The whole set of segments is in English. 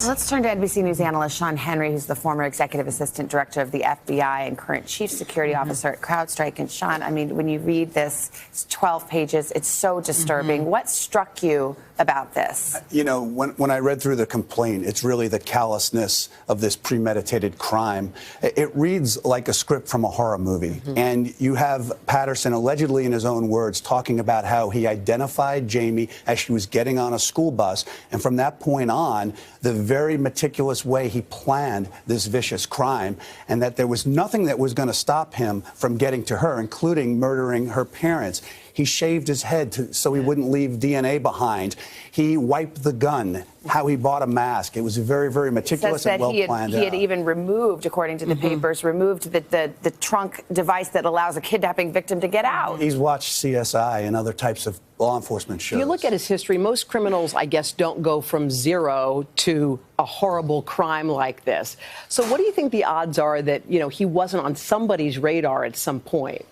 Let's turn to NBC News analyst Shawn Henry, who's the former executive assistant director of the FBI and current chief security officer at CrowdStrike. And Shawn, I mean, when you read this, it's 12 pages. It's so disturbing. What struck you about this? You know, when I read through the complaint, it's really the callousness of this premeditated crime. It reads like a script from a horror movie. And you have Patterson, allegedly in his own words, talking about how he identified Jayme as she was getting on a school bus. And from that point on, the very meticulous way he planned this vicious crime, and that there was nothing that was going to stop him from getting to her, including murdering her parents. He shaved his head so he wouldn't leave DNA behind. He wiped the gun, how he bought a mask. It was very, very meticulous and well planned. He had even removed, according to the papers, removed the trunk device that allows a kidnapping victim to get out. He's watched CSI and other types of law enforcement shows. If you look at his history, most criminals, I guess, don't go from zero to a horrible crime like this. So what do you think the odds are that, you know, he wasn't on somebody's radar at some point?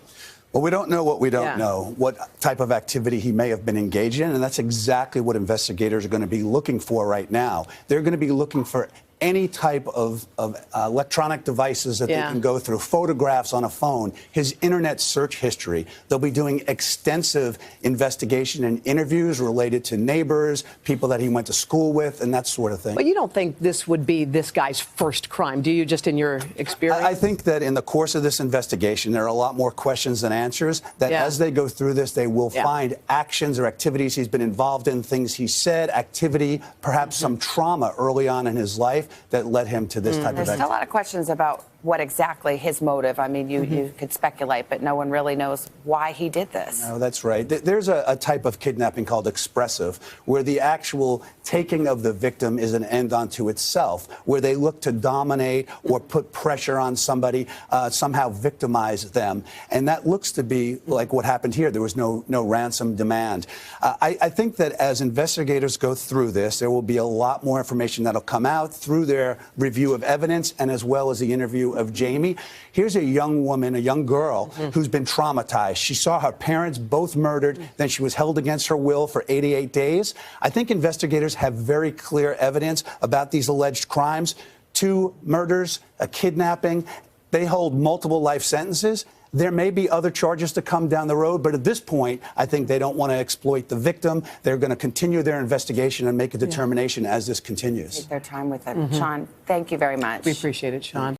Well, we don't know what we don't know, what type of activity he may have been engaged in, and that's exactly what investigators are going to be looking for right now. They're going to be looking for any type of electronic devices that they can go through, photographs on a phone, his internet search history. They'll be doing extensive investigation and interviews related to neighbors, people that he went to school with, and that sort of thing. But you don't think this would be this guy's first crime, do you, just in your experience? I think that in the course of this investigation, there are a lot more questions than answers, that as they go through this, they will find actions or activities he's been involved in, things he said, activity, perhaps some trauma early on in his life that led him to this type of activity. There's still a lot of questions about what exactly his motive. I mean, you could speculate, but no one really knows why he did this. No, that's right. There's a type of kidnapping called expressive, where the actual taking of the victim is an end unto itself, where they look to dominate or put pressure on somebody, somehow victimize them. And that looks to be like what happened here. There was no ransom demand. I think that as investigators go through this, there will be a lot more information that'll come out through their review of evidence and as well as the interview of Jayme. Here's a young woman, a young girl, who's been traumatized. She saw her parents both murdered, then she was held against her will for 88 days. I think investigators have very clear evidence about these alleged crimes. 2 murders, a kidnapping. They hold multiple life sentences. There may be other charges to come down the road, but at this point, I think they don't want to exploit the victim. They're going to continue their investigation and make a determination as this continues. Take their time with it. Shawn, thank you very much. We appreciate it, Shawn.